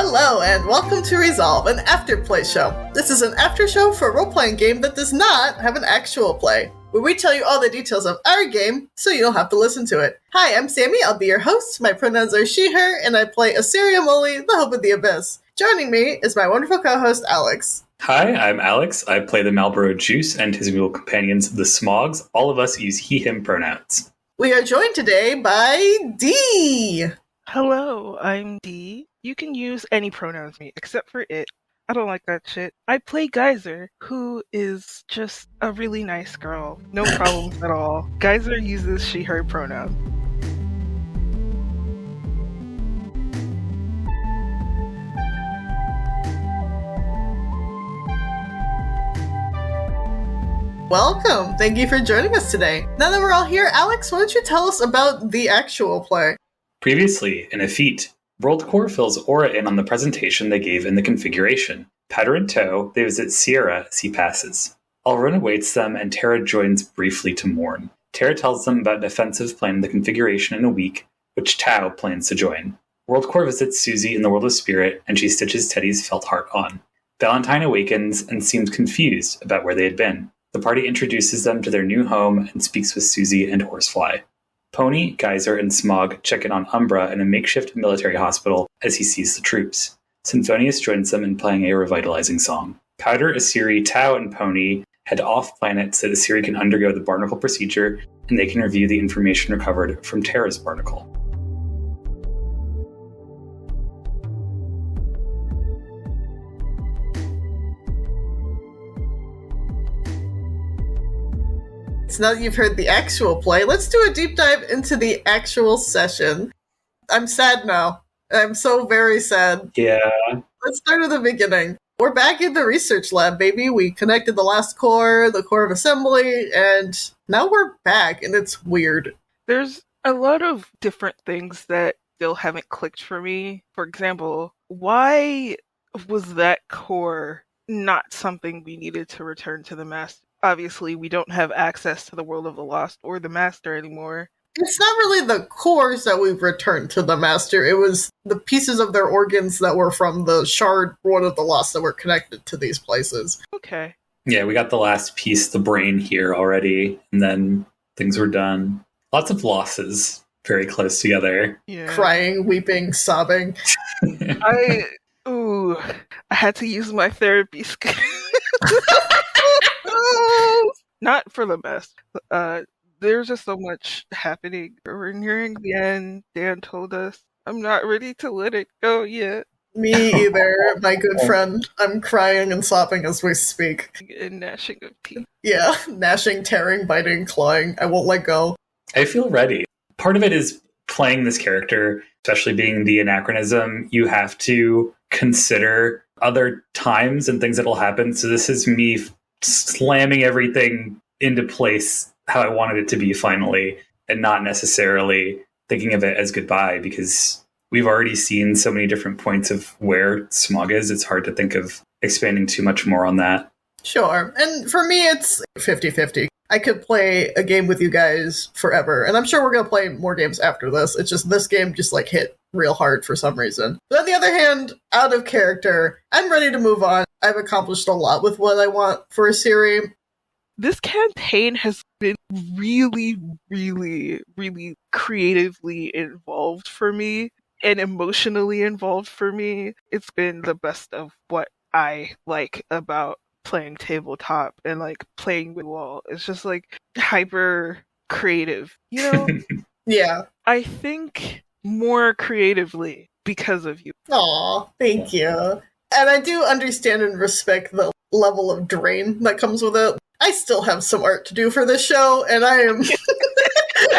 Hello, and welcome to Resolve, an after-play show. This is an after-show for a role-playing game that does not have an actual play, where we tell you all the details of our game so you don't have to listen to it. Hi, I'm Sammie, I'll be your host. My pronouns are she, her, and I play Assyria Moli, the Hope of the Abyss. Joining me is my wonderful co-host, Alex. Hi, I'm Alex. I play the Marlboro Juice and his real companions, the Smogs. All of us use he, him pronouns. We are joined today by Dee. Hello, I'm Dee. You can use any pronouns me, except for it. I don't like that shit. I play Geyser, who is just a really nice girl. No problems at all. Geyser uses she, her pronouns. Welcome. Thank you for joining us today. Now that we're all here, Alex, why don't you tell us about the actual play? Previously, in EFFETE, WorldCorps fills Aura in on the presentation they gave in the configuration. Powder in tow, they visit Sierra as he passes. Alrune awaits them, and Terra joins briefly to mourn. Terra tells them about an offensive plan in the configuration in a week, which Tau plans to join. WorldCorps visits Susie in the world of spirit, and she stitches Teddy's felt heart on. Valentine awakens and seems confused about where they had been. The party introduces them to their new home and speaks with Susie and Horsefly. Pony, Geyser, and Smog check in on Umbra in a makeshift military hospital as he sees the troops. Symphonius joins them in playing a revitalizing song. Powder, Assyri, Tau, and Pony head off-planet so that Assyri can undergo the barnacle procedure and they can review the information recovered from Terra's barnacle. So now that you've heard the actual play, let's do a deep dive into the actual session. I'm sad now. I'm so very sad. Yeah. Let's start at the beginning. We're back in the research lab, baby. We connected the last core, the core of assembly, and now we're back, and it's weird. There's a lot of different things that still haven't clicked for me. For example, why was that core not something we needed to return to the Master? Obviously, we don't have access to the World of the Lost or the Master anymore. It's not really the cores that we've returned to the Master. It was the pieces of their organs that were from the shard World of the Lost that were connected to these places. Okay. Yeah, we got the last piece, the brain, here already, and then things were done. Lots of losses very close together. Yeah. Crying, weeping, sobbing. I had to use my therapy skill. Not for the best. There's just so much happening. We're nearing the end. Dan told us, I'm not ready to let it go yet. Me either, my good friend. I'm crying and sobbing as we speak. And gnashing of teeth. Yeah, gnashing, tearing, biting, clawing. I won't let go. I feel ready. Part of it is playing this character, especially being the anachronism. You have to consider other times and things that will happen. So this is me slamming everything into place how I wanted it to be finally, and not necessarily thinking of it as goodbye, because we've already seen so many different points of where Smog is. It's hard to think of expanding too much more on that. Sure. And for me, it's 50-50. I could play a game with you guys forever, and I'm sure we're going to play more games after this. It's just this game just hit real hard for some reason. But on the other hand, out of character, I'm ready to move on. I've accomplished a lot with what I want for Assyri. This campaign has been really, really, really creatively involved for me and emotionally involved for me. It's been the best of what I like about playing tabletop and playing with wall. It's just hyper creative, you know? Yeah. I think more creatively because of you. Aw, thank you. And I do understand and respect the level of drain that comes with it. I still have some art to do for this show, and I am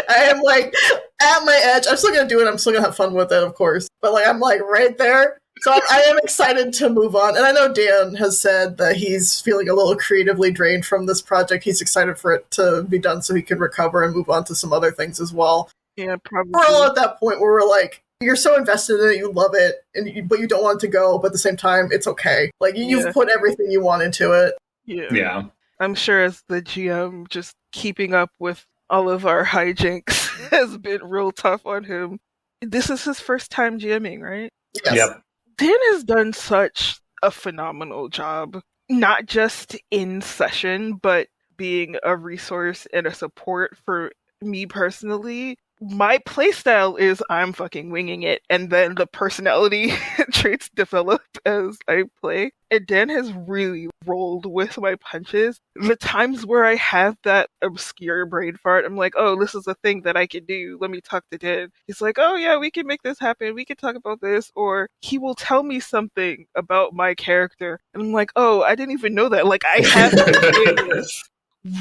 at my edge. I'm still gonna do it. I'm still gonna have fun with it, of course. But I'm right there. So I am excited to move on. And I know Dan has said that he's feeling a little creatively drained from this project. He's excited for it to be done so he can recover and move on to some other things as well. Yeah, probably. We're all at that point where we're you're so invested in it, you love it, but you don't want it to go, but at the same time, it's okay. You've put everything you want into it. Yeah. I'm sure as the GM, just keeping up with all of our hijinks has been real tough on him. This is his first time GMing, right? Yes. Yep. Dan has done such a phenomenal job, not just in session, but being a resource and a support for me personally. My playstyle is I'm fucking winging it, and then the personality traits develop as I play. And Dan has really rolled with my punches. The times where I have that obscure brain fart, I'm like, oh, this is a thing that I can do. Let me talk to Dan. He's like, oh yeah, we can make this happen. We can talk about this. Or he will tell me something about my character. And I'm like, oh, I didn't even know that. Like, I have to do this.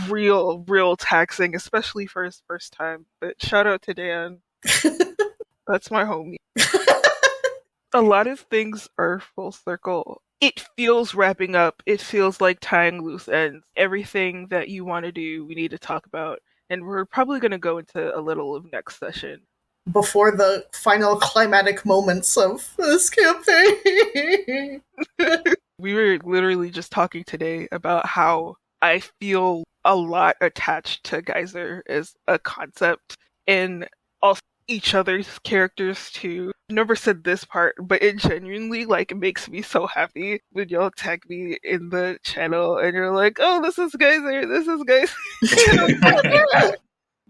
Real taxing, especially for his first time. But shout out to Dan. That's my homie. A lot of things are full circle. It feels wrapping up. It feels like tying loose ends. Everything that you want to do, we need to talk about. And we're probably going to go into a little of next session. Before the final climatic moments of this campaign. We were literally just talking today about how I feel a lot attached to Geyser as a concept, and also each other's characters too. I never said this part, but it genuinely like makes me so happy when y'all tag me in the channel and you're like, oh, this is Geyser, this is Geyser.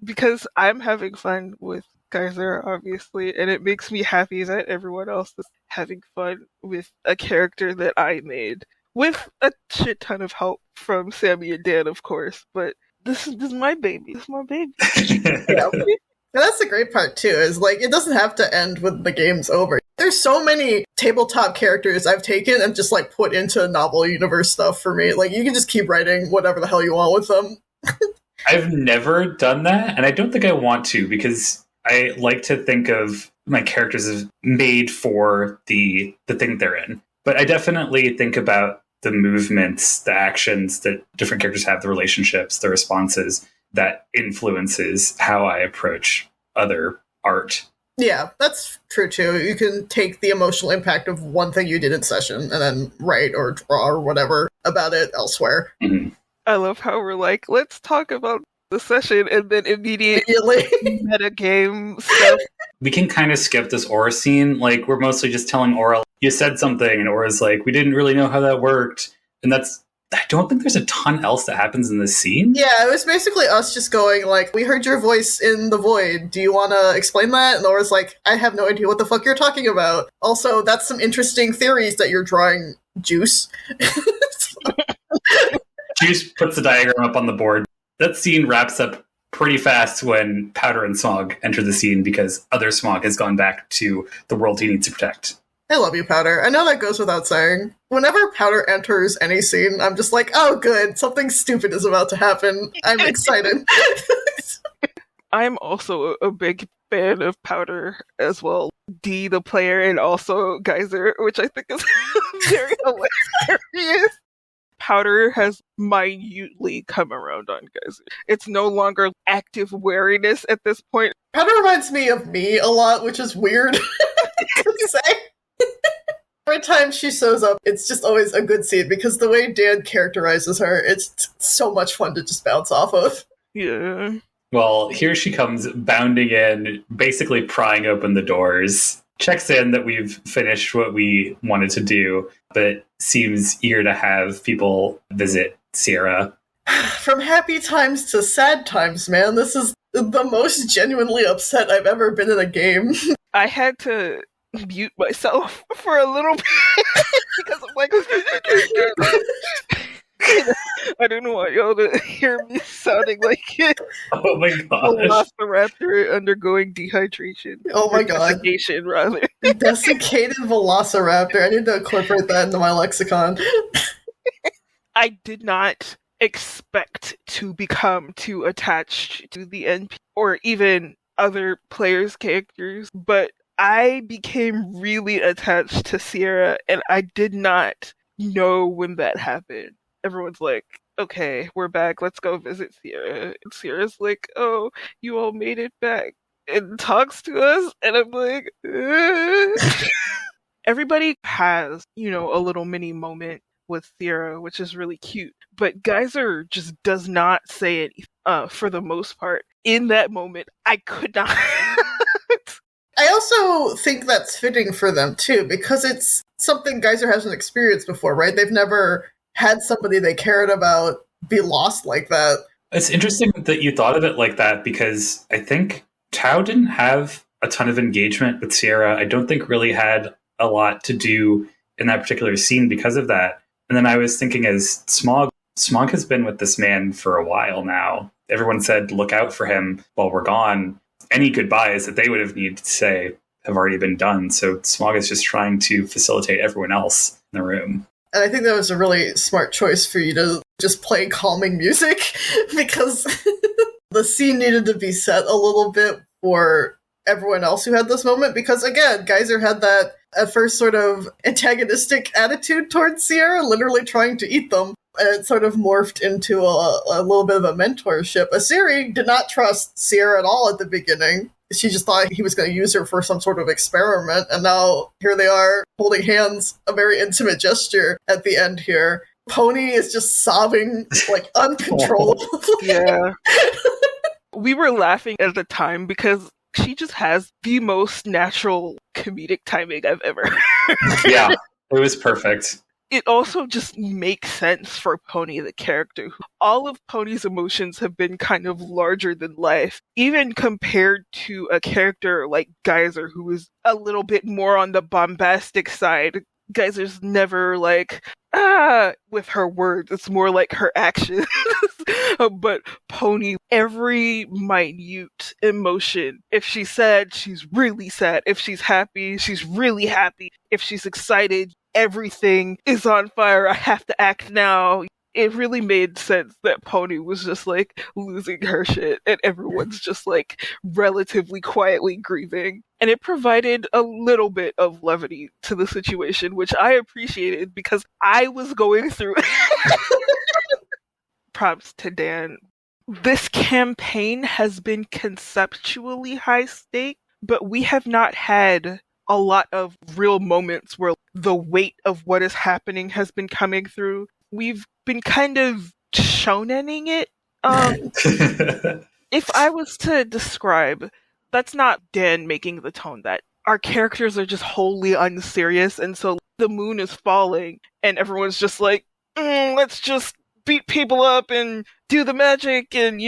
Because I'm having fun with Geyser, obviously, and it makes me happy that everyone else is having fun with a character that I made. With a shit ton of help from Sammie and Dan, of course, but this is my baby. This is my baby. Yeah. And that's the great part too, is like it doesn't have to end when the game's over. There's so many tabletop characters I've taken and just like put into novel universe stuff for me. Like you can just keep writing whatever the hell you want with them. I've never done that, and I don't think I want to, because I like to think of my characters as made for the thing they're in. But I definitely think about the movements, the actions that different characters have, the relationships, the responses that influences how I approach other art. Yeah, that's true too. You can take the emotional impact of one thing you did in session and then write or draw or whatever about it elsewhere. Mm-hmm. I love how we're like, let's talk about the session and then immediately metagame stuff. We can kind of skip this Aura scene. Like, we're mostly just telling Aura, you said something, and Aura's like, we didn't really know how that worked. And I don't think there's a ton else that happens in this scene. Yeah, it was basically us just going like, we heard your voice in the void. Do you want to explain that? And Aura's like, I have no idea what the fuck you're talking about. Also, that's some interesting theories that you're drawing, Juice. Juice puts the diagram up on the board. That scene wraps up pretty fast when Powder and Smog enter the scene because other Smog has gone back to the world he needs to protect. I love you, Powder. I know that goes without saying. Whenever Powder enters any scene, I'm just like, oh good, something stupid is about to happen. I'm excited. I'm also a big fan of Powder as well. D, the player, and also Geyser, which I think is very hilarious. Powder has minutely come around on Geyser. It's no longer active wariness at this point. Powder reminds me of me a lot, which is weird to say. Every time she shows up, it's just always a good scene because the way Dan characterizes her, it's so much fun to just bounce off of. Yeah. Well, here she comes bounding in, basically prying open the doors, checks in that we've finished what we wanted to do, but seems eager to have people visit Sierra. From happy times to sad times, man. This is the most genuinely upset I've ever been in a game. I had to mute myself for a little bit because I'm like, I didn't want y'all to hear me sounding like it. Oh my A gosh. velociraptor undergoing dehydration. Oh my god. Desiccation, rather. Desiccated velociraptor. I need to incorporate that into my lexicon. I did not expect to become too attached to the NP or even other players' characters, but I became really attached to Sierra, and I did not know when that happened. Everyone's like, okay, we're back, let's go visit Sierra. And Sierra's like, oh, you all made it back, and talks to us, and I'm like, Everybody has, a little mini moment with Sierra, which is really cute, but Geyser just does not say it for the most part. In that moment, I could not. I also think that's fitting for them, too, because it's something Geyser hasn't experienced before, right? They've never had somebody they cared about be lost like that. It's interesting that you thought of it like that, because I think Tao didn't have a ton of engagement with Sierra. I don't think really had a lot to do in that particular scene because of that. And then I was thinking, as Smog has been with this man for a while now. Everyone said, look out for him while we're gone. Any goodbyes that they would have needed to say have already been done. So Smog is just trying to facilitate everyone else in the room. And I think that was a really smart choice for you to just play calming music, because the scene needed to be set a little bit for everyone else who had this moment. Because again, Geyser had that at first sort of antagonistic attitude towards Sierra, literally trying to eat them. And it sort of morphed into a little bit of a mentorship. Asiri did not trust Sierra at all at the beginning. She just thought he was going to use her for some sort of experiment. And now here they are holding hands, a very intimate gesture at the end here. Pony is just sobbing like uncontrollable. Yeah. We were laughing at the time because she just has the most natural comedic timing I've ever heard. Yeah, it was perfect. It also just makes sense for Pony, the character. All of Pony's emotions have been kind of larger than life, even compared to a character like Geyser, who is a little bit more on the bombastic side. Geyser's never like, with her words. It's more like her actions. But Pony, every minute emotion. If she's sad, she's really sad. If she's happy, she's really happy. If she's excited, everything is on fire. I have to act now. It really made sense that Pony was just like losing her shit and everyone's just like relatively quietly grieving. And it provided a little bit of levity to the situation, which I appreciated because I was going through it. Props to Dan. This campaign has been conceptually high stake, but we have not had a lot of real moments where the weight of what is happening has been coming through. We've been kind of shonening it. If I was to describe, that's not Dan making the tone, that our characters are just wholly unserious, and so the moon is falling, and everyone's just like, let's just beat people up and do the magic and,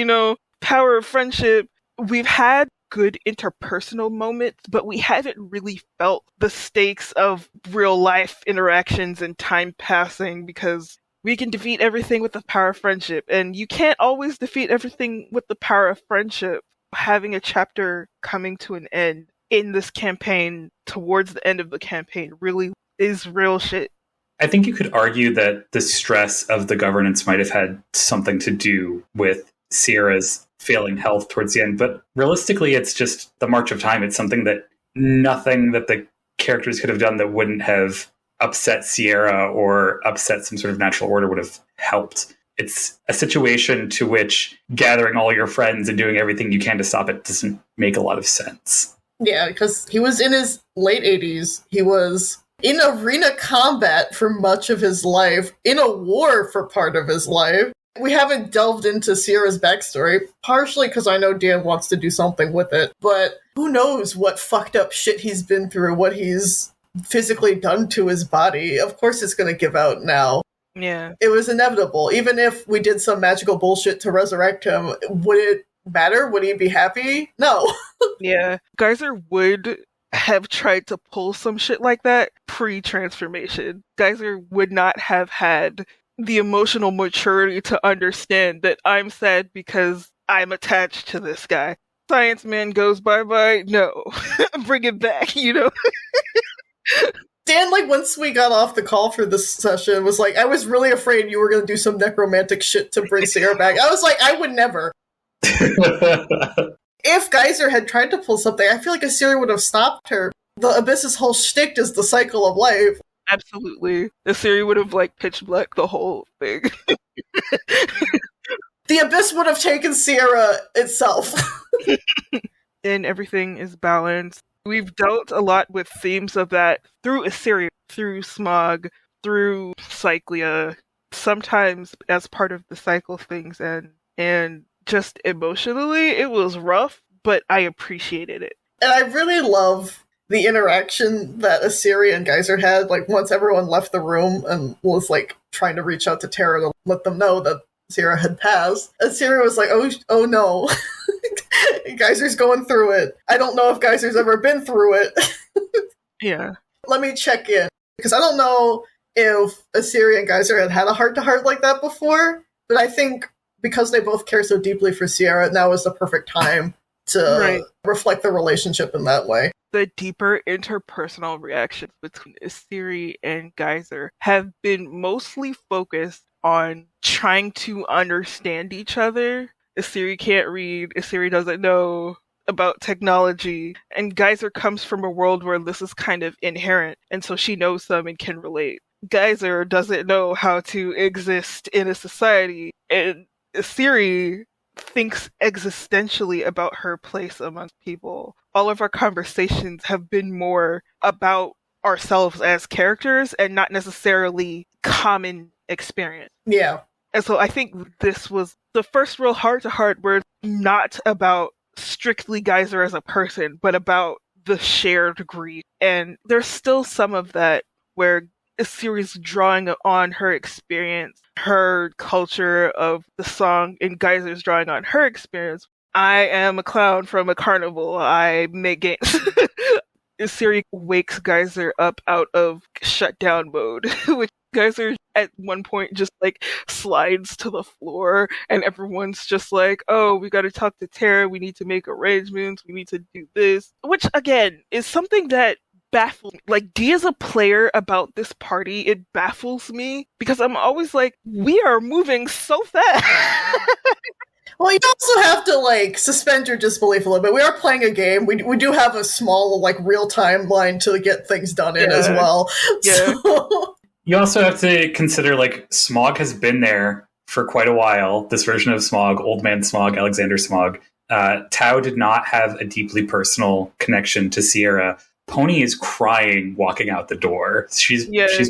power of friendship. We've had good interpersonal moments, but we haven't really felt the stakes of real life interactions and time passing, because we can defeat everything with the power of friendship, and you can't always defeat everything with the power of friendship. Having a chapter coming to an end in this campaign, towards the end of the campaign, really is real shit. I think you could argue that the stress of the governance might have had something to do with Sierra's failing health towards the end, but realistically it's just the march of time. It's something that nothing that the characters could have done that wouldn't have upset Sierra or upset some sort of natural order would have helped. It's a situation to which gathering all your friends and doing everything you can to stop it doesn't make a lot of sense. Yeah, because he was in his late 80s. He was in arena combat for much of his life, in a war for part of his life. We haven't delved into Sierra's backstory, partially because I know Dan wants to do something with it, but who knows what fucked up shit he's been through, what he's physically done to his body. Of course it's going to give out now. Yeah. It was inevitable. Even if we did some magical bullshit to resurrect him, would it matter? Would he be happy? No. Yeah. Geyser would have tried to pull some shit like that pre-transformation. Geyser would not have had the emotional maturity to understand that I'm sad because I'm attached to this guy. Science man goes bye-bye. No. Bring it back, Dan, once we got off the call for this session, was like, I was really afraid you were going to do some necromantic shit to bring Sierra back. I was like, I would never. If Geyser had tried to pull something, I feel like Asiri would have stopped her. The Abyss's whole shtick is the cycle of life. Absolutely. Asiri would have, pitch black the whole thing. The Abyss would have taken Sierra itself. And everything is balanced. We've dealt a lot with themes of that through Asiri, through Smog, through Cyclia, sometimes as part of the cycle things, and just emotionally, it was rough, but I appreciated it. And I really love the interaction that Asiri and Geyser had, like, once everyone left the room and was, like, trying to reach out to Terra to let them know that Sierra had passed. Asiri was like, oh no. Geyser's going through it. I don't know if Geyser's ever been through it. Yeah. Let me check in. Because I don't know if Asiri and Geyser had a heart-to-heart like that before, but I think because they both care so deeply for Sierra, now is the perfect time to reflect the relationship in that way. The deeper interpersonal reactions between Asiri and Geyser have been mostly focused on trying to understand each other. Asiri can't read, Asiri doesn't know about technology, and Geyser comes from a world where this is kind of inherent, and so she knows them and can relate. Geyser doesn't know how to exist in a society, and Asiri thinks existentially about her place amongst people. All of our conversations have been more about ourselves as characters and not necessarily common experience. Yeah. And so I think this was the first real heart-to-heart where it's not about strictly Geyser as a person, but about the shared grief. And there's still some of that where Asiri's drawing on her experience, her culture of the song, and Geyser's drawing on her experience. I am a clown from a carnival. I make games. Asiri wakes Geyser up out of shutdown mode, which Geyser at one point just like slides to the floor and everyone's just like, oh, we gotta talk to Terra, we need to make arrangements, we need to do this. Which again is something that baffles me. Like, D as a player about this party, it baffles me because I'm always like, we are moving so fast. Well, you also have to, like, suspend your disbelief a little bit. We are playing a game. We do have a small, like, real-time line to get things done in as well. Yeah. So... You also have to consider, like, Smog has been there for quite a while. This version of Smog, Old Man Smog, Alexander Smog. Tao did not have a deeply personal connection to Sierra. Pony is crying walking out the door. She's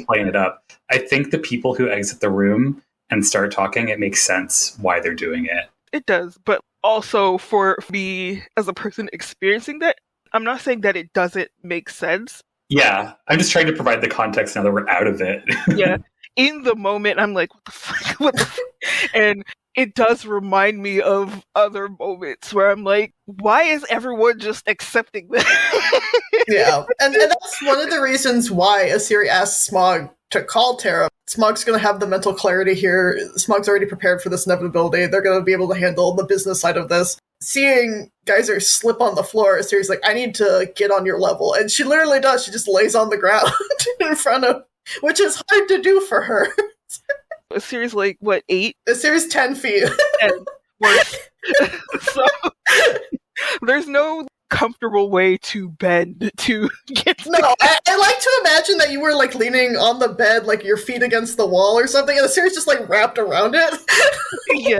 playing it up. I think the people who exit the room and start talking, it makes sense why they're doing it. It does, but also for me as a person experiencing that, I'm not saying that it doesn't make sense. Yeah, I'm just trying to provide the context now that we're out of it. Yeah, in the moment, I'm like, what the fuck? What the fuck? And it does remind me of other moments where I'm like, why is everyone just accepting this? Yeah, and that's one of the reasons why Asiri asked Smog to call Terra. Smog's going to have the mental clarity here. Smog's already prepared for this inevitability. They're going to be able to handle the business side of this. Seeing Geyser slip on the floor, Asiri's like, I need to get on your level. And she literally does. She just lays on the ground in front of, which is hard to do for her. Asiri's like, what, 8? Asiri's 10 feet. 10. Worse. So, there's no comfortable way to bend to get to I like to imagine that you were like leaning on the bed, like your feet against the wall or something, and the series just like wrapped around it. Yeah.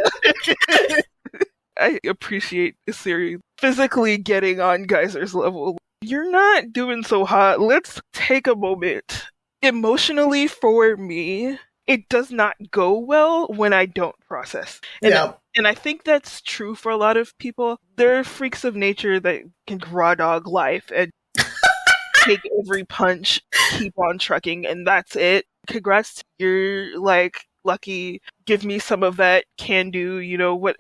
I appreciate the series physically getting on Geyser's level. You're not doing so hot. Let's take a moment. Emotionally, for me, it does not go well when I don't process. And I think that's true for a lot of people. There are freaks of nature that can raw dog life and take every punch, keep on trucking, and that's it. Congrats to you're like lucky. Give me some of that can do, you know what.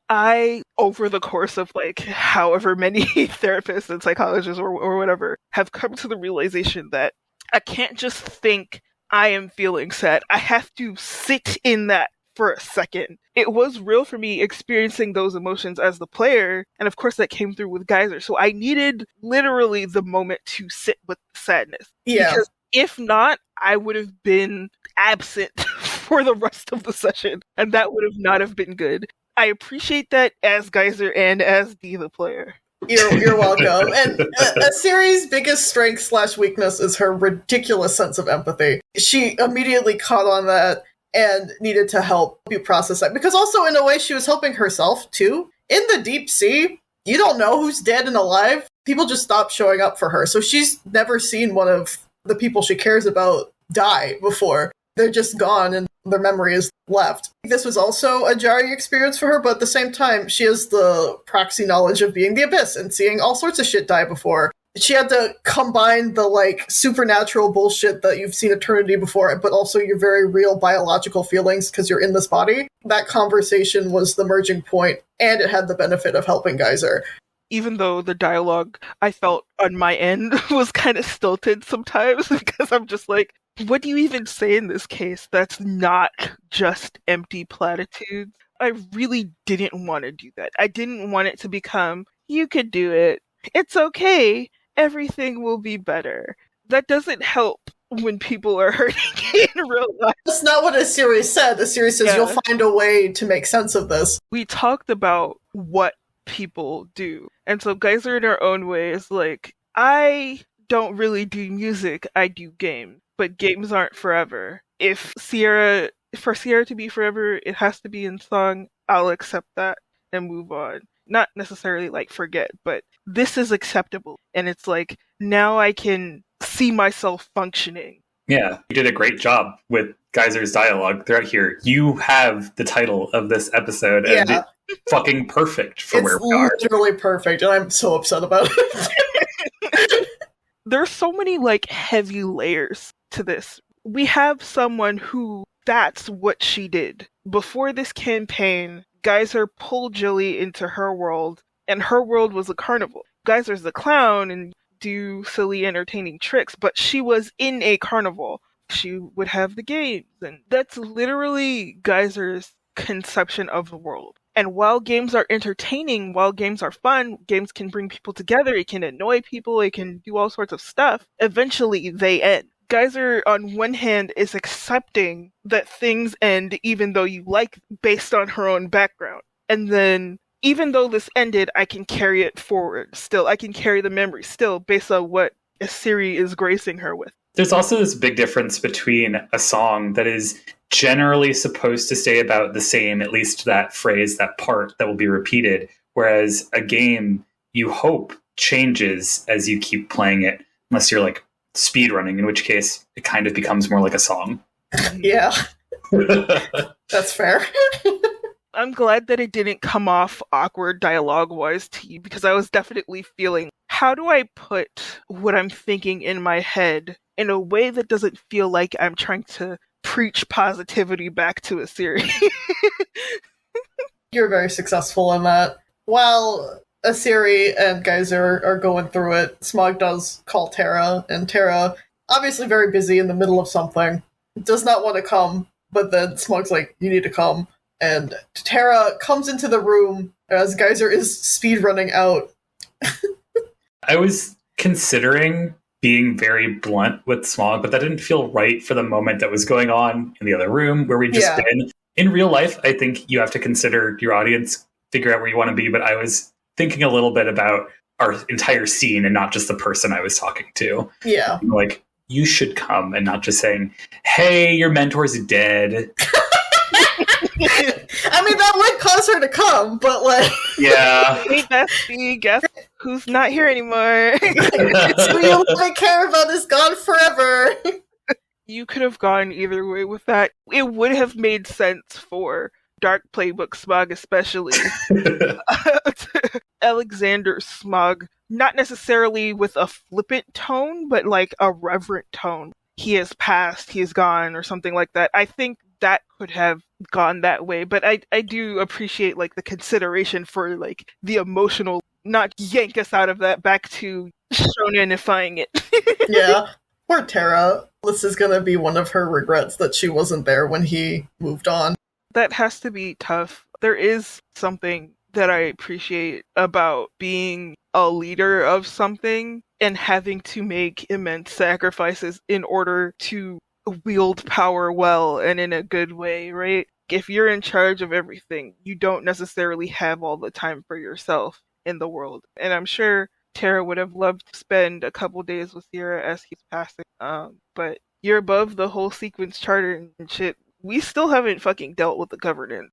I, over the course of like however many therapists and psychologists or whatever, have come to the realization that I can't just think I am feeling sad. I have to sit in that for a second. It was real for me experiencing those emotions as the player, and of course that came through with Geyser. So I needed literally the moment to sit with the sadness. Yeah. Because if not, I would have been absent for the rest of the session, and that would have not have been good. I appreciate that as Geyser and as D the player. You're welcome. And Asiri's biggest strength / weakness is her ridiculous sense of empathy. She immediately caught on that and needed to help you process that. Because also, in a way, she was helping herself, too. In the deep sea, you don't know who's dead and alive. People just stop showing up for her. So she's never seen one of the people she cares about die before. they're just gone and their memory is left. This was also a jarring experience for her, but at the same time, she has the proxy knowledge of being the Abyss and seeing all sorts of shit die before. She had to combine the, like, supernatural bullshit that you've seen eternity before, but also your very real biological feelings because you're in this body. That conversation was the merging point, and it had the benefit of helping Geyser. Even though the dialogue I felt on my end was kind of stilted sometimes, because I'm just like, what do you even say in this case that's not just empty platitudes? I really didn't want to do that. I didn't want it to become, you could do it, it's okay, everything will be better. That doesn't help when people are hurting in real life. That's not what a series said. The series says you'll find a way to make sense of this. We talked about what people do. And so Geyser in her own way is like, I don't really do music, I do games. But games aren't forever. For Sierra to be forever, it has to be in song. I'll accept that and move on. Not necessarily like forget, but this is acceptable. And it's like, now I can see myself functioning. Yeah, you did a great job with Geyser's dialogue throughout here. You have the title of this episode, and it's fucking perfect for where we are. It's literally perfect, and I'm so upset about it. There's so many, like, heavy layers to this. We have someone who, that's what she did. Before this campaign, Geyser pulled Jilly into her world, and her world was a carnival. Geyser's the clown and do silly entertaining tricks, but she was in a carnival. She would have the games, and that's literally Geyser's conception of the world. And while games are entertaining, while games are fun, games can bring people together, it can annoy people, it can do all sorts of stuff, eventually they end. Geyser, on one hand, is accepting that things end even though you like, based on her own background. And then, even though this ended, I can carry it forward still. I can carry the memory still based on what Asiri is gracing her with. There's also this big difference between a song that is generally supposed to stay about the same, at least that phrase, that part that will be repeated, whereas a game, you hope, changes as you keep playing it, unless you're like speedrunning, in which case it kind of becomes more like a song. Yeah. That's fair. I'm glad that it didn't come off awkward dialogue-wise to you, because I was definitely feeling, how do I put what I'm thinking in my head in a way that doesn't feel like I'm trying to preach positivity back to Asiri? You're very successful in that. While Asiri and Geyser are going through it, Smog does call Tara, and Tara, obviously very busy in the middle of something, does not want to come, but then Smog's like, you need to come. And Tara comes into the room as Geyser is speedrunning out. I was considering being very blunt with Smog, but that didn't feel right for the moment that was going on in the other room where we'd just been. In real life, I think you have to consider your audience, figure out where you want to be, but I was thinking a little bit about our entire scene and not just the person I was talking to. Yeah. Like, you should come, and not just saying, hey, your mentor's dead. I mean, that would cause her to come, but like... Yeah. Hey, bestie, guess who's not here anymore? Who you only care about is gone forever. You could have gone either way with that. It would have made sense for Dark Playbook Smog especially. Alexander Smog, not necessarily with a flippant tone, but like a reverent tone. He has passed, he is gone, or something like that. I think that could have gone that way, but I do appreciate like the consideration for like the emotional, not yank us out of that back to shonenifying it. Yeah. Poor Tara. This is gonna be one of her regrets that she wasn't there when he moved on. That has to be tough. There is something that I appreciate about being a leader of something and having to make immense sacrifices in order to wield power well and in a good way, right? If you're in charge of everything, you don't necessarily have all the time for yourself in the world. And I'm sure Tara would have loved to spend a couple days with Sierra as he's passing. But you're above the whole sequence charter and shit. We still haven't fucking dealt with the governance.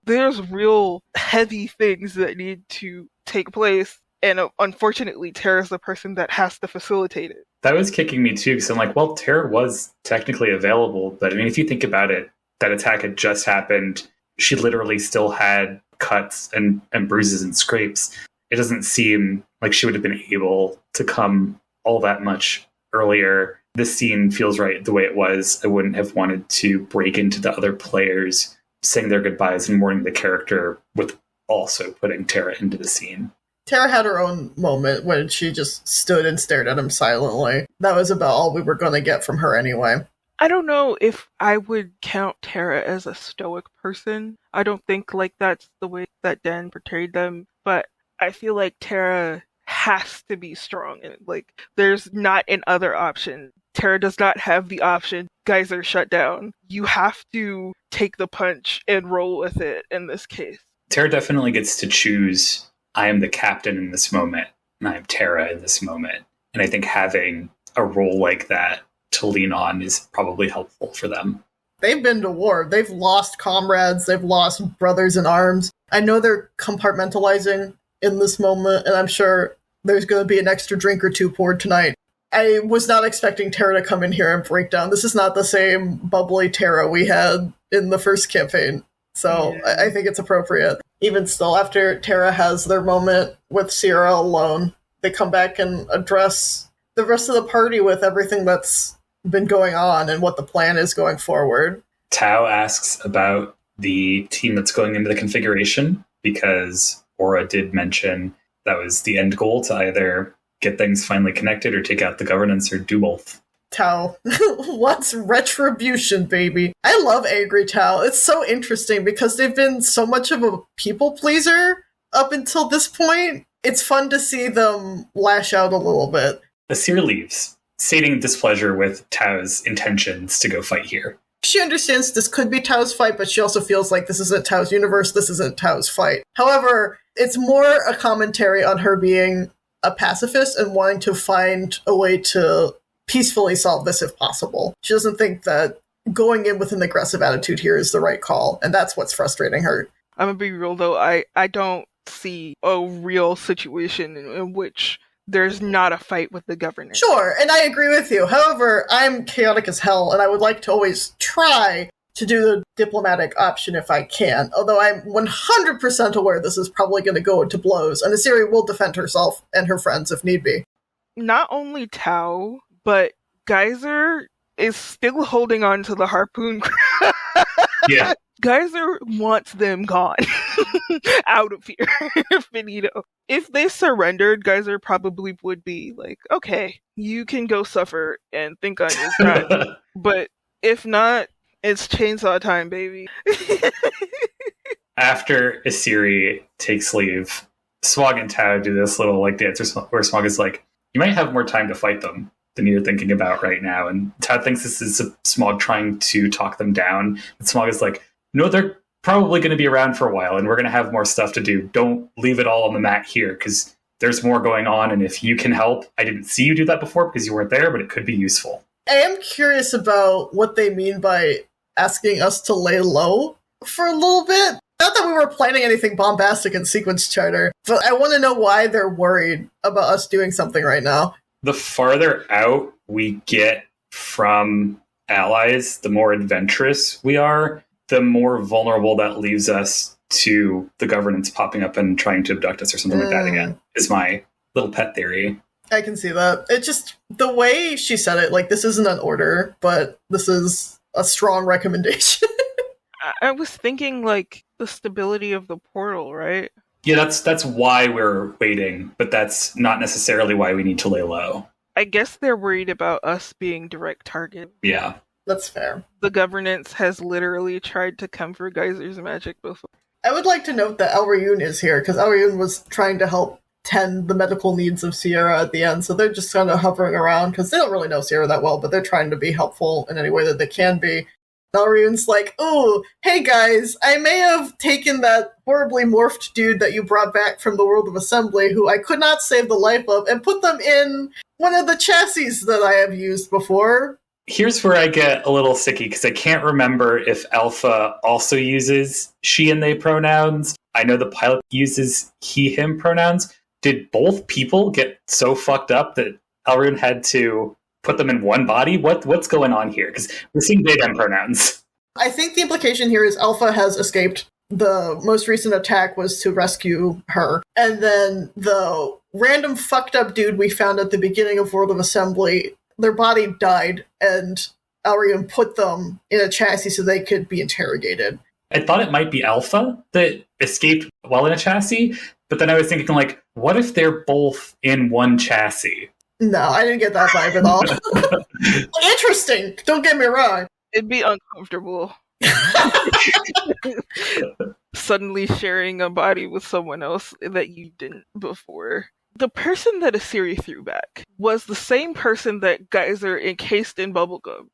There's real heavy things that need to take place. And unfortunately, Tara's the person that has to facilitate it. That was kicking me too, because I'm like, well, Tara was technically available, but I mean, if you think about it, that attack had just happened. She literally still had cuts and bruises and scrapes. It doesn't seem like she would have been able to come all that much earlier. This scene feels right the way it was. I wouldn't have wanted to break into the other players saying their goodbyes and mourning the character with also putting Tara into the scene. Tara had her own moment when she just stood and stared at him silently. That was about all we were going to get from her anyway. I don't know if I would count Tara as a stoic person. I don't think like that's the way that Dan portrayed them, but I feel like Tara has to be strong, and like there's not an other option. Tara does not have the option. Geyser shut down. You have to take the punch and roll with it in this case. Tara definitely gets to choose, I am the captain in this moment, and I am Tara in this moment. And I think having a role like that to lean on is probably helpful for them. They've been to war. They've lost comrades. They've lost brothers in arms. I know they're compartmentalizing in this moment, and I'm sure there's going to be an extra drink or two poured tonight. I was not expecting Tara to come in here and break down. This is not the same bubbly Tara we had in the first campaign. So yeah. I think it's appropriate. Even still, after Tara has their moment with Sierra alone, they come back and address the rest of the party with everything that's been going on and what the plan is going forward. Tao asks about the team that's going into the configuration, because Aura did mention that was the end goal, to either get things finally connected or take out the governance or do both. Tao wants retribution, baby. I love angry Tao. It's so interesting because they've been so much of a people pleaser up until this point. It's fun to see them lash out a little bit. Asir leaves, stating displeasure with Tao's intentions to go fight here. She understands this could be Tao's fight, but she also feels like this isn't Tao's universe, this isn't Tao's fight. However, it's more a commentary on her being a pacifist and wanting to find a way to peacefully solve this if possible. She doesn't think that going in with an aggressive attitude here is the right call, and that's what's frustrating her. I'm gonna be real though, I don't see a real situation in which there's not a fight with the governor. Sure, and I agree with you. However, I'm chaotic as hell, and I would like to always try to do the diplomatic option if I can, although I'm 100% aware this is probably going to go into blows, and Asiri will defend herself and her friends if need be. Not only Tao, but Geyser is still holding on to the harpoon. Yeah. Geyser wants them gone. Out of here. Finito. If they surrendered, Geyser probably would be like, okay, you can go suffer and think on your strategy. But if not, it's chainsaw time, baby. After Asiri takes leave, Smog and Tao do this little like dance where Smog is like, you might have more time to fight them than you're thinking about right now. And Tao thinks this is Smog trying to talk them down. And Smog is like, no, they're probably going to be around for a while and we're going to have more stuff to do. Don't leave it all on the mat here because there's more going on. And if you can help, I didn't see you do that before because you weren't there, but it could be useful. I am curious about what they mean by asking us to lay low for a little bit. Not that we were planning anything bombastic in Sequence Charter, but I want to know why they're worried about us doing something right now. The farther out we get from allies, the more adventurous we are, the more vulnerable that leaves us to the governance popping up and trying to abduct us or something like that again, is my little pet theory. I can see that. It just, the way she said it, like, this isn't an order, but this is a strong recommendation. I was thinking, like, the stability of the portal, right? Yeah, that's why we're waiting, but that's not necessarily why we need to lay low. I guess they're worried about us being direct target. Yeah. That's fair. The governance has literally tried to come for Geyser's magic before. I would like to note that El Rayun is here, because El Rayun was trying to help tend the medical needs of Sierra at the end, so they're just kind of hovering around, because they don't really know Sierra that well, but they're trying to be helpful in any way that they can be. El Rayun's like, oh, hey guys, I may have taken that horribly morphed dude that you brought back from the world of Assembly, who I could not save the life of, and put them in one of the chassis that I have used before. Here's where I get a little sicky, because I can't remember if Alpha also uses she and they pronouns. I know the pilot uses he, him pronouns. Did both people get so fucked up that Elrune had to put them in one body? What's going on here? Because we're seeing they them pronouns. I think the implication here is Alpha has escaped. The most recent attack was to rescue her. And then the random fucked up dude we found at the beginning of World of Assembly, their body died, and Elrune put them in a chassis so they could be interrogated. I thought it might be Alpha that escaped while in a chassis, but then I was thinking, like, what if they're both in one chassis? No, I didn't get that vibe at all. Interesting, don't get me wrong. It'd be uncomfortable. Suddenly sharing a body with someone else that you didn't before. The person that Asiri threw back was the same person that Geyser encased in bubblegum.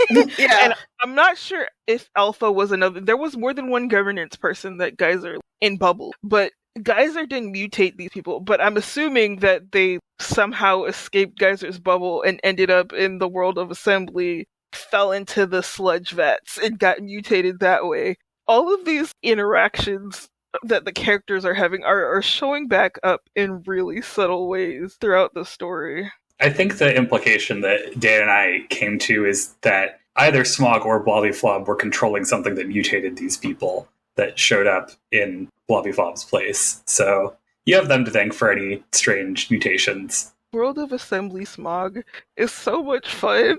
Yeah. And I'm not sure if Alpha was another. There was more than one governance person that Geyser in bubble, but Geyser didn't mutate these people. But I'm assuming that they somehow escaped Geyser's bubble and ended up in the world of assembly, fell into the sludge vats, and got mutated that way. All of these interactions that the characters are having are showing back up in really subtle ways throughout the story. I think the implication that Dan and I came to is that either Smaug or Blobbyflob were controlling something that mutated these people that showed up in Blobbyflob's place. So you have them to thank for any strange mutations. World of Assembly Smaug is so much fun.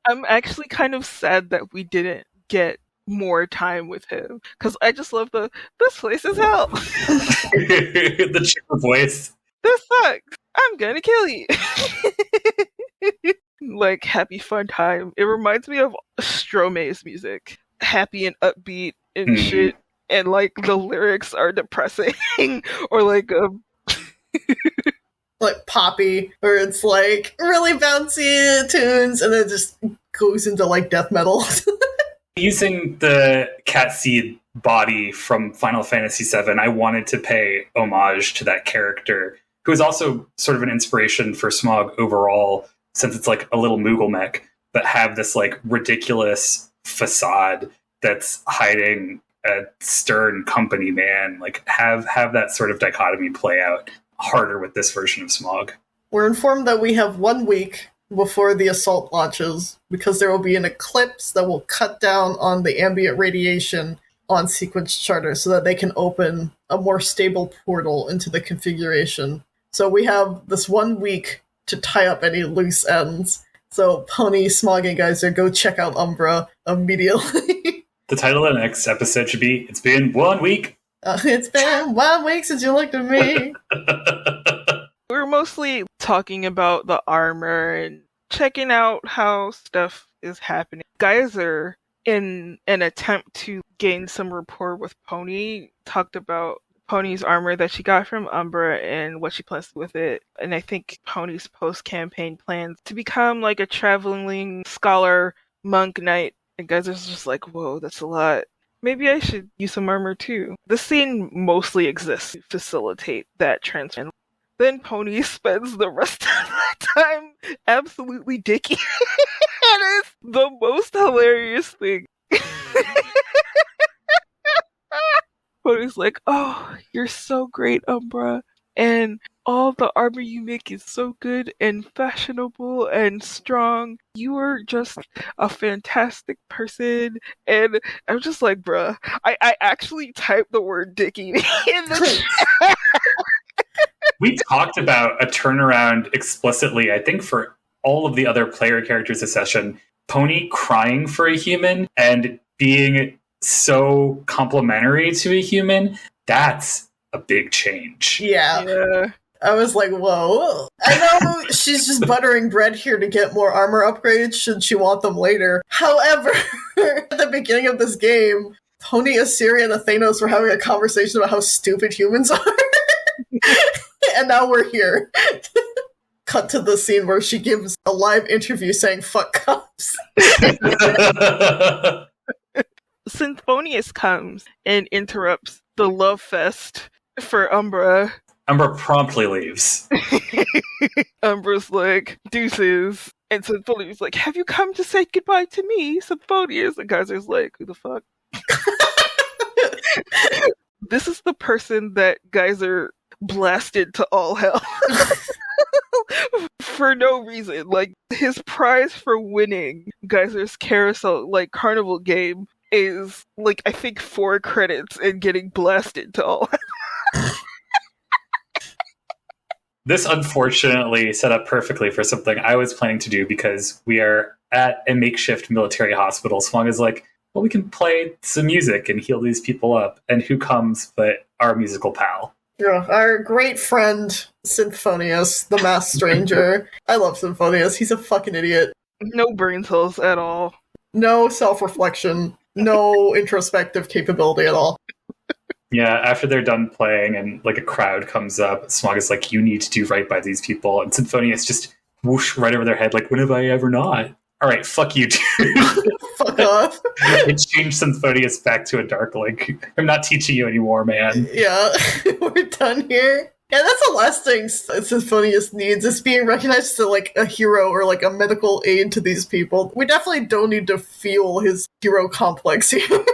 I'm actually kind of sad that we didn't get more time with him, because I just love this place is hell. The chipper voice. This sucks. I'm gonna kill you. Like, happy fun time. It reminds me of Stromae's music. Happy and upbeat and shit. And like the lyrics are depressing. Or like like Poppy, where it's like really bouncy tunes and then it just goes into like death metal. Using the cat seed body from Final Fantasy VII, I wanted to pay homage to that character, who is also sort of an inspiration for Smaug overall, since it's like a little Moogle mech, but have this like ridiculous facade that's hiding a stern company man. Like have that sort of dichotomy play out harder with this version of Smaug. We're informed that we have 1 week before the assault launches, because there will be an eclipse that will cut down on the ambient radiation on Sequence Charter so that they can open a more stable portal into the configuration. So we have this 1 week to tie up any loose ends. So Pony, Smaug, and Geyser, go check out Umbra immediately. The title of the next episode should be, "It's been 1 week." It's been 1 week since you looked at me. we were mostly talking about the armor and checking out how stuff is happening. Geyser, in an attempt to gain some rapport with Pony, talked about Pony's armor that she got from Umbra and what she plans with it. And I think Pony's post-campaign plans to become like a traveling scholar, monk knight. And Geyser's just like, whoa, that's a lot. Maybe I should use some armor too. The scene mostly exists to facilitate that transfer. Then Pony spends the rest of the time absolutely dicky. And it's the most hilarious thing. Pony's like, oh, you're so great, Umbra. And all the armor you make is so good and fashionable and strong. You are just a fantastic person. And I'm just like, bruh, I actually typed the word dicky in the chat. We talked about a turnaround explicitly, I think, for all of the other player characters this session. Pony crying for a human and being so complimentary to a human, that's a big change. Yeah. I was like, whoa. I know she's just buttering bread here to get more armor upgrades should she want them later. However, at the beginning of this game, Pony, Asiri, and Athenos were having a conversation about how stupid humans are. And now we're here. Cut to the scene where she gives a live interview saying, fuck cops. Symphonius comes and interrupts the love fest for Umbra. Umbra promptly leaves. Umbra's like, deuces. And Symphonius like, have you come to say goodbye to me, Symphonius? And Geyser's like, who the fuck? This is the person that Geyser blasted to all hell. For no reason. Like, his prize for winning Geyser's carousel, like, carnival game is, like, I think 4 credits and getting blasted to all hell. This unfortunately set up perfectly for something I was planning to do, because we are at a makeshift military hospital. Swung is like, well, we can play some music and heal these people up. And who comes but our musical pal? Yeah, our great friend, Symphonius, the masked stranger. I love Symphonius. He's a fucking idiot. No brain cells at all. No self-reflection. No introspective capability at all. Yeah, after they're done playing and like a crowd comes up, Smog is like, you need to do right by these people. And Symphonius just whoosh right over their head like, when have I ever not? All right, fuck you, dude. Fuck off. It changed Symphonius back to a dark link. I'm not teaching you anymore, man. Yeah, we're done here. Yeah, that's the last thing Symphonius needs, is being recognized as like a hero or like a medical aid to these people. We definitely don't need to feel his hero complex here.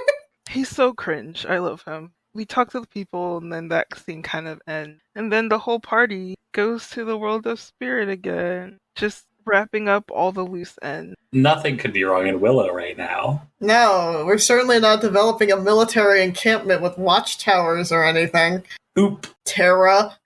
He's so cringe. I love him. We talk to the people, and then that scene kind of ends. And then the whole party goes to the world of spirit again. Just wrapping up all the loose ends. Nothing could be wrong in Willow right now. No, we're certainly not developing a military encampment with watchtowers or anything. Oop. Terra.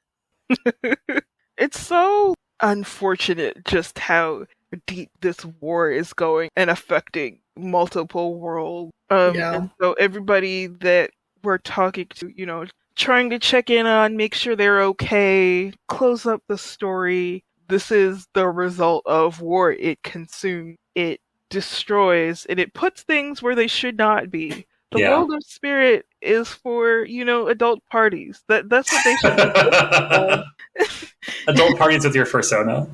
It's so unfortunate just how deep this war is going and affecting multiple worlds. And so everybody that we're talking to, trying to check in on, make sure they're okay, close up the story. This is the result of war. It consumes, it destroys, and it puts things where they should not be. The world of spirit is for, adult parties. That's what they should be. Adult parties with your fursona.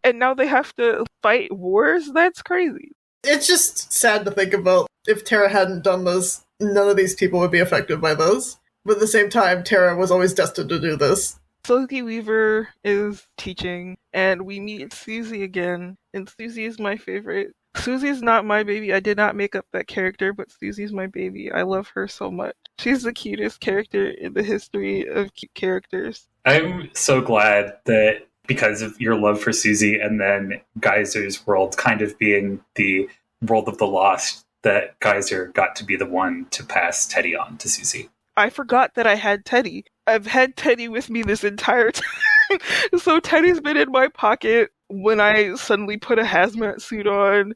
And now they have to fight wars? That's crazy. It's just sad to think about. If Terra hadn't done this, none of these people would be affected by those. But at the same time, Terra was always destined to do this. Silky Weaver is teaching, and we meet Susie again, and Susie is my favorite. Susie's not my baby. I did not make up that character, but Susie's my baby. I love her so much. She's the cutest character in the history of cute characters. I'm so glad that because of your love for Susie and then Geyser's world kind of being the world of the lost, that Geyser got to be the one to pass Teddy on to Susie. I forgot that I had Teddy. I've had Teddy with me this entire time. So Teddy's been in my pocket when I suddenly put a hazmat suit on.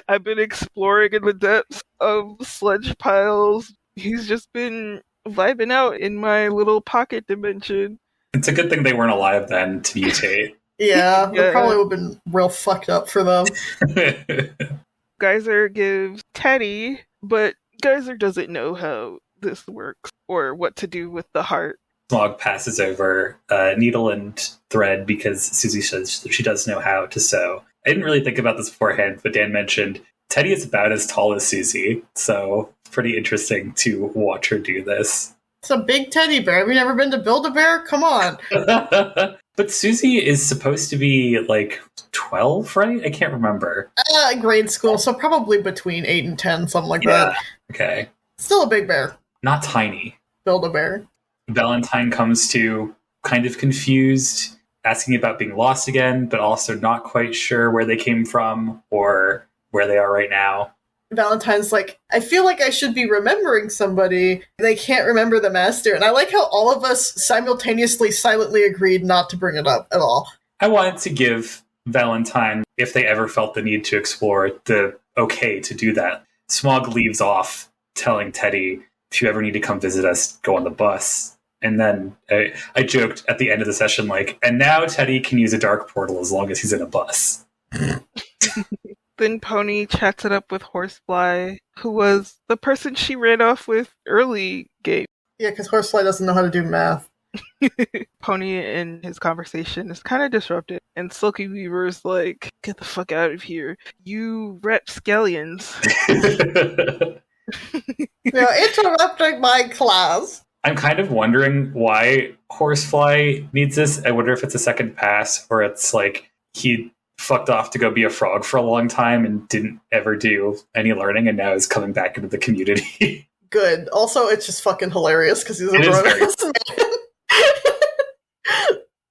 I've been exploring in the depths of sludge piles. He's just been vibing out in my little pocket dimension. It's a good thing they weren't alive then to mutate. Yeah, it probably would have been real fucked up for them. Geyser gives Teddy, but Geyser doesn't know how this works or what to do with the heart. Smog passes over needle and thread because Susie says she does know how to sew. I didn't really think about this beforehand, but Dan mentioned Teddy is about as tall as Susie, so it's pretty interesting to watch her do this. It's a big teddy bear. Have you never been to Build-A-Bear? Come on. But Susie is supposed to be like 12, right? I can't remember. Grade school, so probably between 8 and 10, something like that. Okay. Still a big bear. Not tiny. Build-A-Bear. Valentine comes to kind of confused, asking about being lost again, but also not quite sure where they came from or where they are right now. Valentine's like, I feel like I should be remembering somebody. They can't remember the master. And I like how all of us simultaneously silently agreed not to bring it up at all. I wanted to give Valentine, if they ever felt the need to explore, the okay to do that. Smog leaves off telling Teddy, if you ever need to come visit us, go on the bus. And then I joked at the end of the session, like, and now Teddy can use a dark portal as long as he's in a bus. Then Pony chats it up with Horsefly, who was the person she ran off with early game. Yeah, because Horsefly doesn't know how to do math. Pony in his conversation is kind of disrupted, and Silky Weaver's like, get the fuck out of here. You rapscallions. You're interrupting my class. I'm kind of wondering why Horsefly needs this. I wonder if it's a second pass, or it's like he fucked off to go be a frog for a long time and didn't ever do any learning, and now is coming back into the community. Good. Also, it's just fucking hilarious because he's a grown-ass man.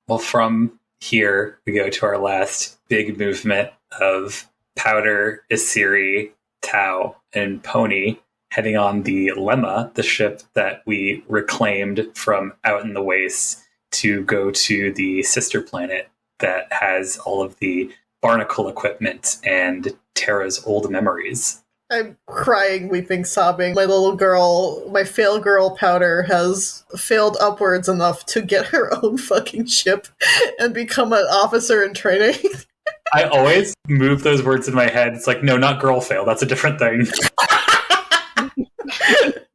Well, from here, we go to our last big movement of Powder, Isiri, Tau, and Pony heading on the Lemma, the ship that we reclaimed from out in the wastes, to go to the sister planet that has all of the barnacle equipment and Terra's old memories. I'm crying, weeping, sobbing. My little girl, my fail girl Powder, has failed upwards enough to get her own fucking ship and become an officer in training. I always move those words in my head. It's like, no, not girl fail. That's a different thing.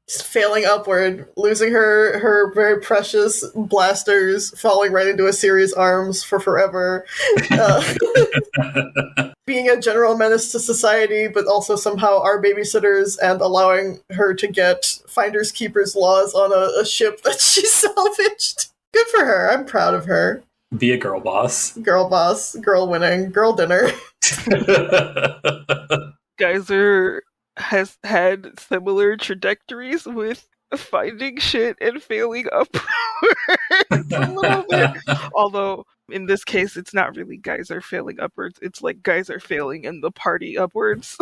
Just failing upward, losing her very precious blasters, falling right into Isiri's arms for forever. Being a general menace to society, but also somehow our babysitters, and allowing her to get finders keepers laws on a ship that she salvaged. Good for her. I'm proud of her. Be a girl boss. Girl boss, girl winning, girl dinner. Geyser has had similar trajectories with finding shit and failing upwards a little bit. Although, in this case, it's not really Geyser failing upwards. It's like Geyser failing in the party upwards.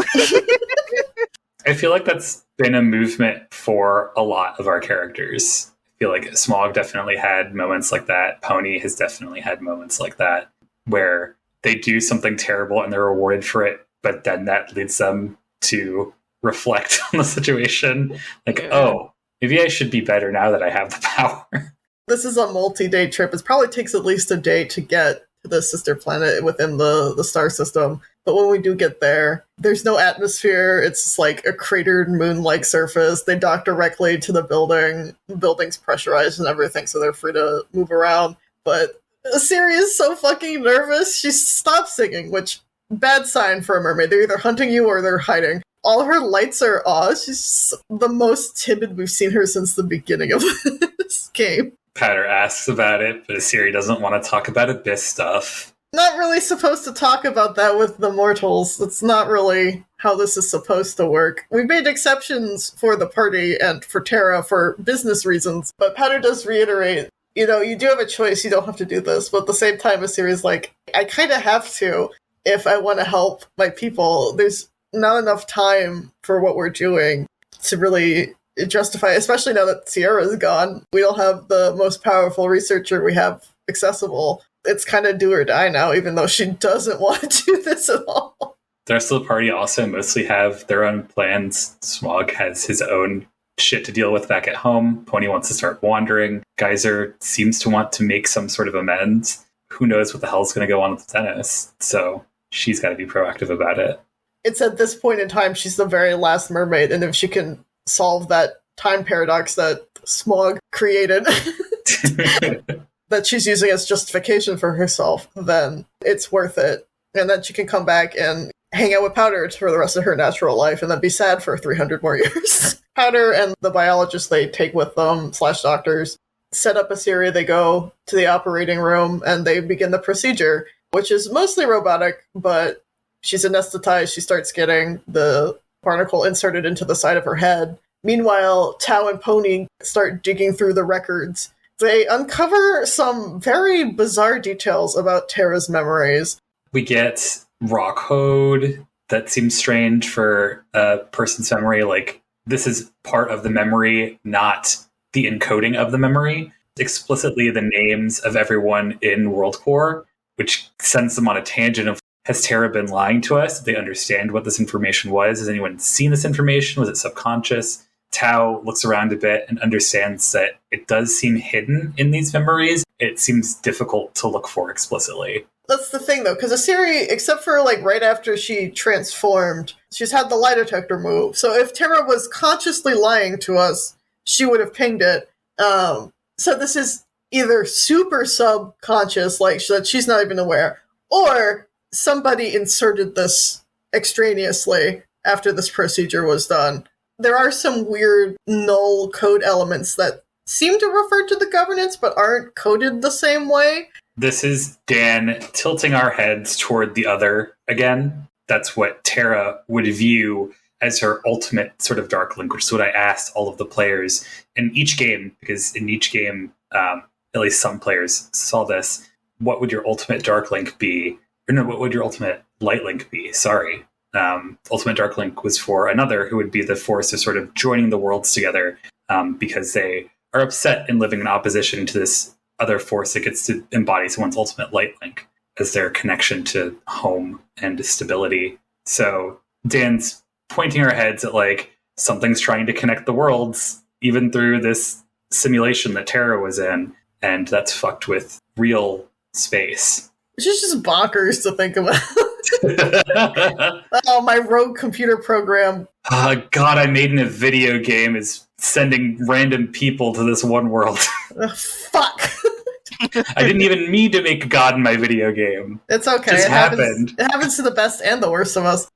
I feel like that's been a movement for a lot of our characters. I feel like Smog definitely had moments like that. Pony has definitely had moments like that, where they do something terrible and they're rewarded for it, but then that leads them to reflect on the situation. Like, oh, maybe I should be better now that I have the power. This is a multi-day trip. It probably takes at least a day to get to the sister planet within the star system. But when we do get there, there's no atmosphere. It's like a cratered moon-like surface. They dock directly to the building. The building's pressurized and everything, so they're free to move around. But Isiri is so fucking nervous, she stops singing, which, bad sign for a mermaid. They're either hunting you or they're hiding. All her lights are off. She's the most timid we've seen her since the beginning of this game. Powder asks about it, but Isiri doesn't want to talk about Abyss stuff. Not really supposed to talk about that with the mortals. That's not really how this is supposed to work. We've made exceptions for the party and for Terra for business reasons, but Powder does reiterate, you know, you do have a choice, you don't have to do this, but at the same time, Isiri's like, I kind of have to if I want to help my people. There's not enough time for what we're doing to really justify, especially now that Sierra's gone. We don't have the most powerful researcher we have accessible. It's kind of do or die now, even though she doesn't want to do this at all. The rest of the party also mostly have their own plans. Smog has his own shit to deal with back at home. Pony wants to start wandering. Geyser seems to want to make some sort of amends. Who knows what the hell's going to go on with the tennis? So she's got to be proactive about it. It's at this point in time she's the very last mermaid, and if she can solve that time paradox that Smog created that she's using as justification for herself, then it's worth it. And then she can come back and hang out with Powder for the rest of her natural life and then be sad for 300 more years. Powder and the biologists they take with them, / doctors, set up Isiri. They go to the operating room and they begin the procedure, which is mostly robotic, but she's anesthetized. She starts getting the barnacle inserted into the side of her head. Meanwhile, Tau and Pony start digging through the records. They uncover some very bizarre details about Terra's memories. We get raw code that seems strange for a person's memory. Like, this is part of the memory, not the encoding of the memory. Explicitly the names of everyone in WorldCorps, which sends them on a tangent of, has Terra been lying to us? Did they understand what this information was? Has anyone seen this information? Was it subconscious? Tau looks around a bit and understands that it does seem hidden in these memories. It seems difficult to look for explicitly. That's the thing, though, because Isiri, except for like right after she transformed, she's had the lie detector move. So if Terra was consciously lying to us, she would have pinged it. So this is either super subconscious, like that she's not even aware, or somebody inserted this extraneously after this procedure was done. There are some weird null code elements that seem to refer to the governance, but aren't coded the same way. This is Dan tilting our heads toward the other again. That's what Terra would view as her ultimate sort of dark link, which is what I asked all of the players in each game, because in each game, at least some players saw this. what would your ultimate Dark Link be? Or no, what would your ultimate Light Link be? Sorry. Ultimate Dark Link was for another who would be the force of sort of joining the worlds together because they are upset and living in opposition to this other force that gets to embody someone's ultimate Light Link as their connection to home and stability. So Dan's pointing our heads at like something's trying to connect the worlds even through this simulation that Terra was in, and that's fucked with real space. Which is just bonkers to think about. Oh, my rogue computer program. God, I made in a video game is sending random people to this one world. Fuck. I didn't even mean to make God in my video game. It's okay. It happened. It happens to the best and the worst of us.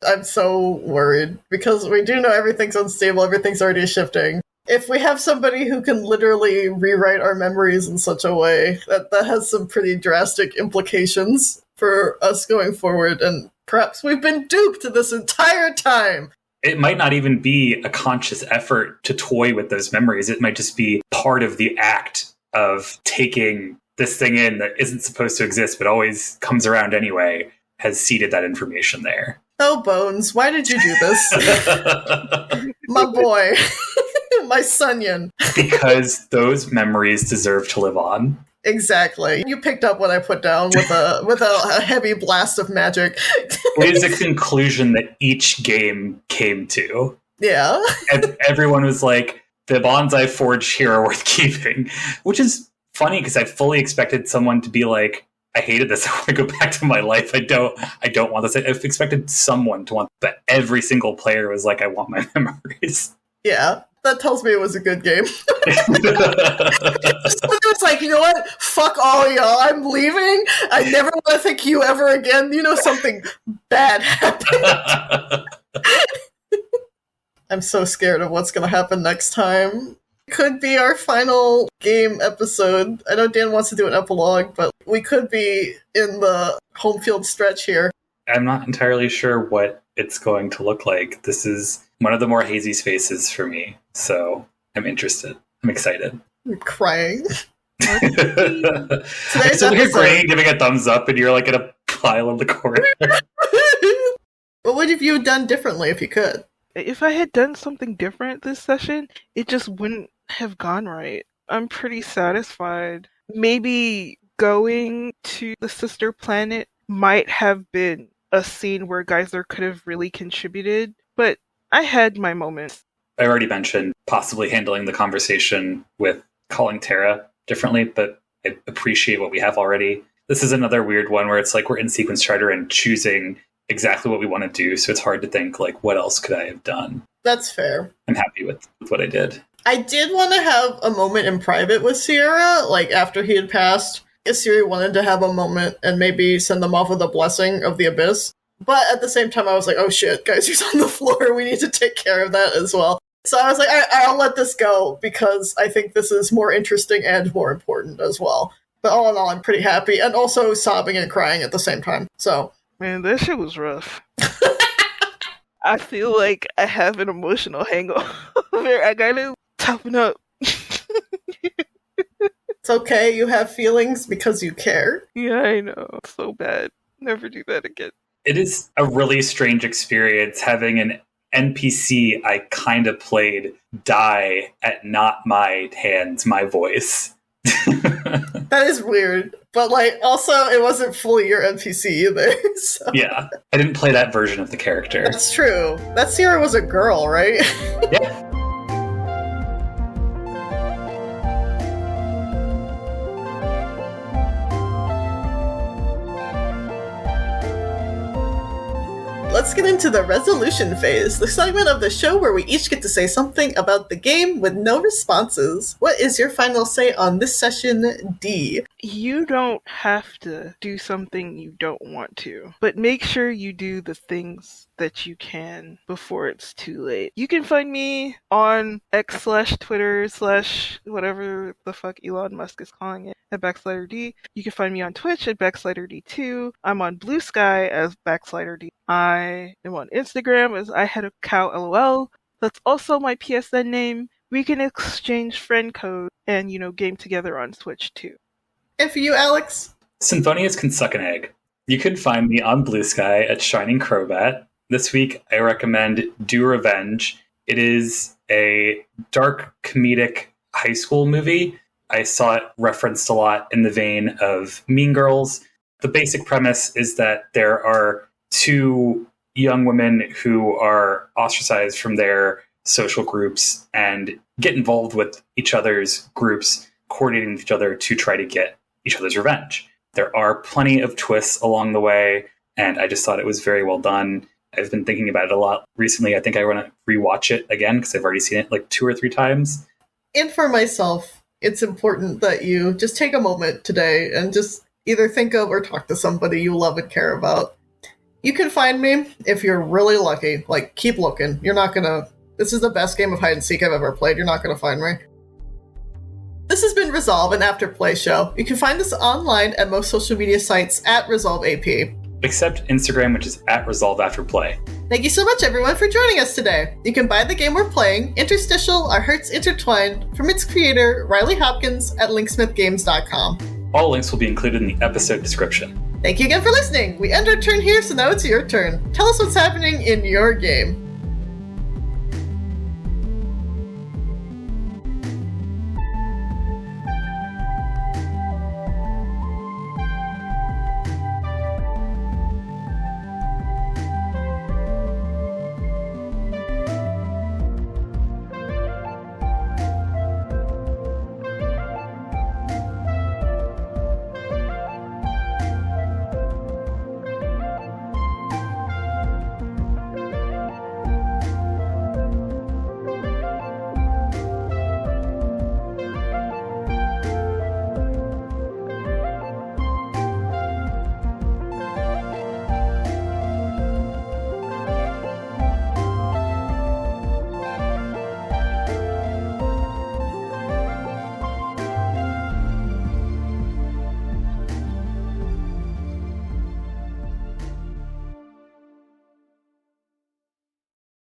I'm so worried because we do know everything's unstable, everything's already shifting. If we have somebody who can literally rewrite our memories in such a way, that has some pretty drastic implications for us going forward, and perhaps we've been duped this entire time. It might not even be a conscious effort to toy with those memories. It might just be part of the act of taking this thing in that isn't supposed to exist but always comes around anyway, has seeded that information there. Oh, Bones, why did you do this? My boy. My sonyan. Because those memories deserve to live on. Exactly. You picked up what I put down with a heavy blast of magic. It is a conclusion that each game came to. Yeah. And everyone was like, the bonds I forged here are worth keeping. Which is funny because I fully expected someone to be like, I hated this. I want to go back to my life. I don't want this. I expected someone to want, but every single player was like, I want my memories. Yeah. That tells me it was a good game. It was like, you know what? Fuck all y'all. I'm leaving. I never want to think you ever again. You know, something bad happened. I'm so scared of what's going to happen next time. Could be our final game episode. I know Dan wants to do an epilogue, but we could be in the home field stretch here. I'm not entirely sure what it's going to look like. This is one of the more hazy spaces for me, so I'm interested. I'm excited. I'm crying. I still hear Gray giving a thumbs up, and you're like in a pile in the corner. What would you have done differently if you could? If I had done something different this session, it just wouldn't have gone right. I'm pretty satisfied. Maybe going to the sister planet might have been a scene where Geisler could have really contributed, but I had my moments. I already mentioned possibly handling the conversation with calling Terra differently, but I appreciate what we have already. This is another weird one where it's like we're in sequence charter and choosing exactly what we want to do, so it's hard to think, like, what else could I have done? That's fair. I'm happy with what I did. I did want to have a moment in private with Sierra, like, after he had passed. Siri wanted to have a moment and maybe send them off with a blessing of the abyss. But at the same time, I was like, oh shit, guys, he's on the floor. We need to take care of that as well. So I was like, I'll let this go because I think this is more interesting and more important as well. But all in all, I'm pretty happy. And also sobbing and crying at the same time. So, man, that shit was rough. I feel like I have an emotional hangover. I gotta toughen up. It's okay, you have feelings because you care. Yeah, I know. It's so bad. Never do that again. It is a really strange experience having an NPC I kind of played die at not my hands, my voice. That is weird. But, like, also, it wasn't fully your NPC either. So. Yeah, I didn't play that version of the character. That's true. That Sierra was a girl, right? Yeah. Let's get into the resolution phase, the segment of the show where we each get to say something about the game with no responses. What is your final say on this session, D? You don't have to do something you don't want to, but make sure you do the things that you can before it's too late. You can find me on X/Twitter/ whatever the fuck Elon Musk is calling it, at BacksliderD. You can find me on Twitch at BacksliderD2. I'm on Blue Sky as BacksliderD. I am on Instagram as IHadACowLOL. That's also my PSN name. We can exchange friend code and, game together on Switch too. And for you, Alex? Symphonious can suck an egg. You can find me on Blue Sky at Shining Crowbat. This week, I recommend Do Revenge. It is a dark, comedic high school movie. I saw it referenced a lot in the vein of Mean Girls. The basic premise is that there are two young women who are ostracized from their social groups and get involved with each other's groups, coordinating with each other to try to get each other's revenge. There are plenty of twists along the way, and I just thought it was very well done. I've been thinking about it a lot recently. I think I want to rewatch it again because I've already seen it like 2 or 3 times. And for myself, it's important that you just take a moment today and just either think of or talk to somebody you love and care about. You can find me if you're really lucky. Like, keep looking. You're not gonna... This is the best game of hide and seek I've ever played. You're not gonna find me. This has been Resolve, an Afterplay show. You can find us online at most social media sites at ResolveAP. Except Instagram, which is at ResolveAfterPlay. Thank you so much, everyone, for joining us today. You can buy the game we're playing, Interstitial, Our Hearts Intertwined, from its creator, Riley Hopkins, at linksmithgames.com. All links will be included in the episode description. Thank you again for listening. We end our turn here, so now it's your turn. Tell us what's happening in your game.